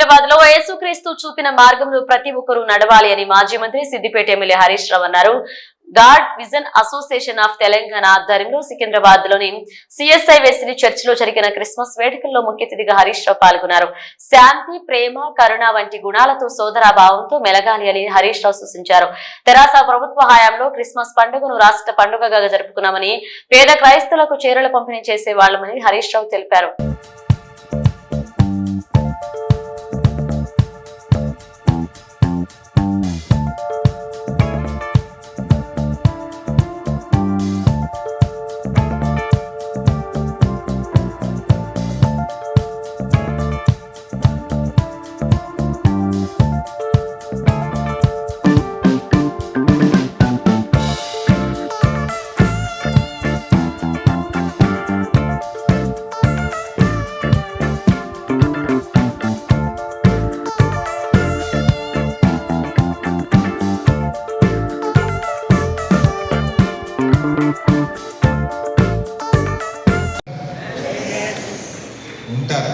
సికింద్రాబాద్ లో యేసుక్రీస్తు చూపిన మార్గంలో ప్రతి ఒక్కరూ నడవాలి అని మాజీ మంత్రి సిద్దిపేట ఎమ్మెల్యే హరీష్ రావు అన్నారు. God vision association of Telangana ఆధ్వర్యంలో సికింద్రాబాద్ లోని సిఎస్ఐ వెస్లీ చర్చ్ లో జరిగిన క్రిస్మస్ వేడుకల్లో ముఖ్య అతిథిగా హరీష్ రావు పాల్గొన్నారు. శాంతి, ప్రేమ, కరుణ వంటి గుణాలతో సోదరాభావంతో మెలగాలి అని హరీష్ రావు సూచించారు. తెరాస ప్రభుత్వ హయాంలో క్రిస్మస్ పండుగను రాష్ట్ర పండుగగా జరుపుకున్నామని, పేద క్రైస్తవులకు చీరలు పంపిణీ చేసేవాళ్లమని హరీష్ రావు తెలిపారు.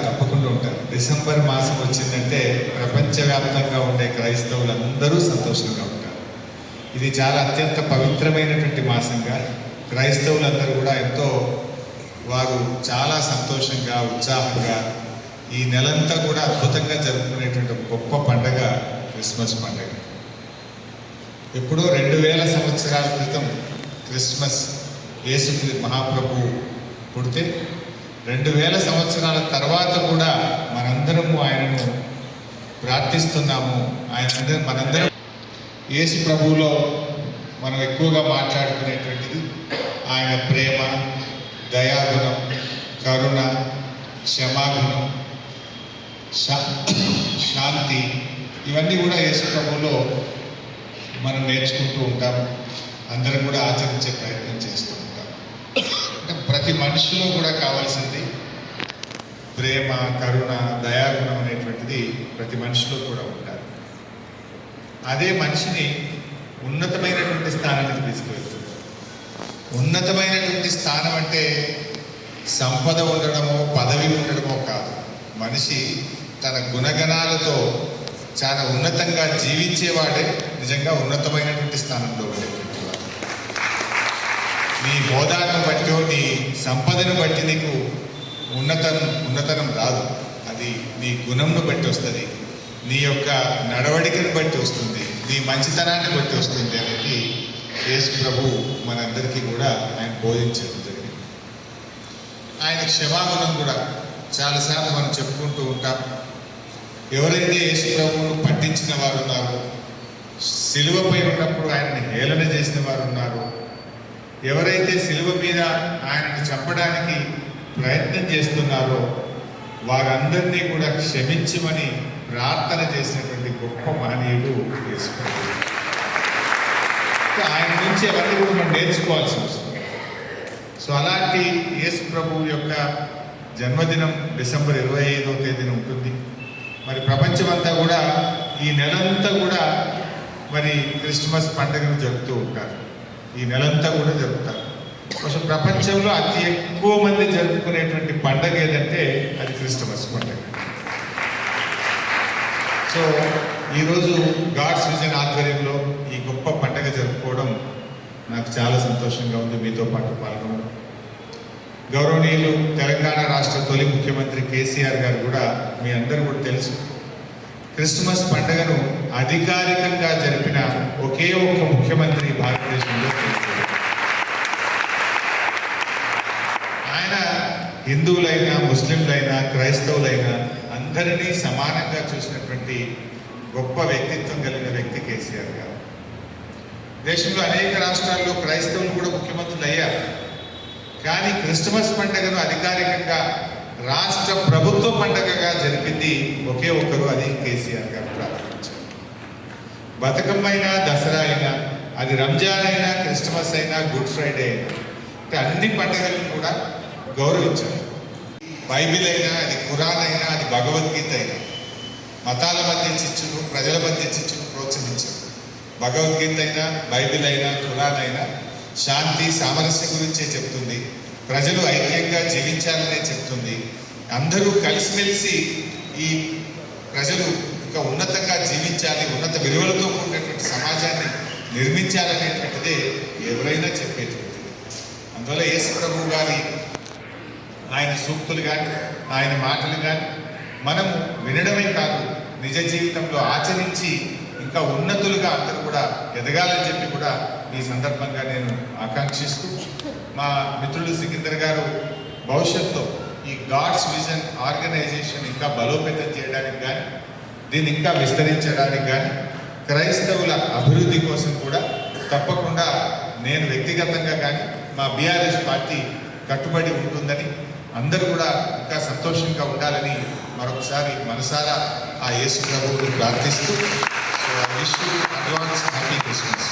తప్పకుండా ఉంటారు. డిసెంబర్ మాసం వచ్చిందంటే ప్రపంచవ్యాప్తంగా ఉండే క్రైస్తవులందరూ సంతోషంగా ఉంటారు. ఇది చాలా అత్యంత పవిత్రమైనటువంటి మాసంగా క్రైస్తవులందరూ కూడా వారు చాలా సంతోషంగా, ఉత్సాహంగా ఈ నెలంతా కూడా అద్భుతంగా జరుపుకునేటువంటి గొప్ప పండుగ క్రిస్మస్ పండుగ. ఎప్పుడో 2000 సంవత్సరాల క్రితం క్రిస్మస్ యేసు మహాప్రభు పుడితే 2000 సంవత్సరాల తర్వాత కూడా మనందరము ఆయనను ప్రార్థిస్తున్నాము. మనందరం యేసు ప్రభువులో మనం ఎక్కువగా మాట్లాడుకునేటువంటిది ఆయన ప్రేమ, దయాగుణం, కరుణ, క్షమాగుణం, శాంతి, ఇవన్నీ కూడా యేసు ప్రభువులో మనం నేర్చుకుంటూ ఉంటాం. అందరం కూడా ఆచరించే ప్రయత్నం చేస్తూ ఉంటాం. అంటే ప్రతి మనిషిలో కూడా కావాల్సింది ప్రేమ, కరుణ, దయాగుణం అనేటువంటిది ప్రతి మనిషిలో కూడా ఉంటారు. అదే మనిషిని ఉన్నతమైనటువంటి స్థానానికి తీసుకువెళ్తుంది. ఉన్నతమైనటువంటి స్థానం అంటే సంపద ఉండడమో, పదవి ఉండడమో కాదు. మనిషి తన గుణగణాలతో చాలా ఉన్నతంగా జీవించేవాడే నిజంగా ఉన్నతమైనటువంటి స్థానంలో ఉండేటువంటి వాడు. నీ హోదాను బట్టి, నీ సంపదను బట్టి నీకు ఉన్నతనం రాదు. అది నీ గుణంను బట్టి వస్తుంది, నీ యొక్క నడవడికను బట్టి వస్తుంది, నీ మంచితనాన్ని బట్టి వస్తుంది అనేది యేసు ప్రభు మనందరికీ కూడా ఆయన బోధించడం జరిగింది. ఆయన క్షమాగుణం కూడా చాలాసార్లు మనం చెప్పుకుంటూ ఉంటాం. ఎవరైతే యేసు ప్రభువును పట్టించిన వారు ఉన్నారో, సిలువపై ఉన్నప్పుడు ఆయనని హేళన చేసిన వారు ఉన్నారు, ఎవరైతే సిలువ మీద ఆయనను చంపడానికి ప్రయత్నం చేస్తున్నారో వారందరినీ కూడా క్షమించమని ప్రార్థన చేసినటువంటి గొప్ప మహనీయుడు యేసు ప్రభు. ఆయన నుంచి అవన్నీ కూడా మనం నేర్చుకోవాల్సి వస్తుంది. సో అలాంటి యేసు ప్రభు యొక్క జన్మదినం డిసెంబర్ 25వ తేదీన ఉంటుంది. మరి ప్రపంచమంతా కూడా ఈ నెలంతా కూడా మరి క్రిస్మస్ పండుగను జరుపుతూ ఉంటారు. ఈ నెలంతా కూడా జరుపుతారు. అసలు ప్రపంచంలో అతి ఎక్కువ మంది జరుపుకునేటువంటి పండుగ ఏదంటే అది క్రిస్మస్ పండుగ. సో ఈరోజు గాడ్స్ విజన్ ఆధ్వర్యంలో ఈ గొప్ప పండుగ జరుపుకోవడం నాకు చాలా సంతోషంగా ఉంది. మీతో పాటు పాల్గొనడం. గౌరవనీయులు తెలంగాణ రాష్ట్ర తొలి ముఖ్యమంత్రి కేసీఆర్ గారు కూడా మీ అందరూ కూడా తెలుసు, క్రిస్మస్ పండుగను అధికారికంగా జరిపిన ఒకే ఒక్క ముఖ్యమంత్రి భారతదేశంలో కేసీఆర్. ఆయన హిందువులైనా, ముస్లింలైనా, క్రైస్తవులైనా అందరినీ సమానంగా చూసినటువంటి గొప్ప వ్యక్తిత్వం కలిగిన వ్యక్తి కేసీఆర్ గారు. దేశంలో అనేక రాష్ట్రాల్లో క్రైస్తవులు కూడా ముఖ్యమంత్రులు అయ్యారు. కానీ క్రిస్మస్ పండుగను అధికారికంగా రాష్ట్ర ప్రభుత్వ పండుగగా జరిపింది ఒకే ఒక్కరు, అది కేసీఆర్ గారు ప్రారంభించారు. బతుకమ్మ అయినా, దసరా అయినా, అది రంజాన్ అయినా, క్రిస్మస్ అయినా, గుడ్ ఫ్రైడే అయినా, అంటే అన్ని పండుగలను కూడా గౌరవించారు. బైబిల్ అయినా, అది ఖురాన్ అయినా, అది భగవద్గీత అయినా, మతాల మధ్య చిచ్చును, ప్రజల మధ్య చిచ్చును ప్రోత్సహించారు. భగవద్గీత అయినా, బైబిల్ అయినా, ఖురాన్ అయినా శాంతి, సామరస్యం గురించే చెప్తుంది. ప్రజలు ఐక్యంగా జీవించాలనే చెప్తుంది. అందరూ కలిసిమెలిసి ఈ ప్రజలు ఇంకా ఉన్నతంగా జీవించాలి, ఉన్నత విలువలతో కూడినటువంటి సమాజాన్ని నిర్మించాలనేటువంటిదే ఎవరైనా చెప్పేటువంటిది. అందువల్ల యేసు ప్రభువు గారి ఆయన సూక్తులు కానీ ఆయన మాటలు కానీ మనము వినడమే కాదు, నిజ జీవితంలో ఆచరించి ఇంకా ఉన్నతులుగా అందరూ కూడా ఎదగాలని చెప్పి కూడా ఈ సందర్భంగా నేను ఆకాంక్షిస్తూ, మా మిత్రులు సికిందర్ గారు భవిష్యత్తులో ఈ గాడ్స్ విజన్ ఆర్గనైజేషన్ ఇంకా బలోపేతం చేయడానికి కానీ, దీన్ని ఇంకా విస్తరించడానికి కానీ, క్రైస్తవుల అభివృద్ధి కోసం కూడా తప్పకుండా నేను వ్యక్తిగతంగా కానీ మా బీఆర్ఎస్ పార్టీ కట్టుబడి ఉంటుందని, అందరూ కూడా ఇంకా సంతోషంగా ఉండాలని మరొకసారి మనసారా ఆ యేసు ప్రభువుని ప్రార్థిస్తూ, so I wish you advance happy Christmas.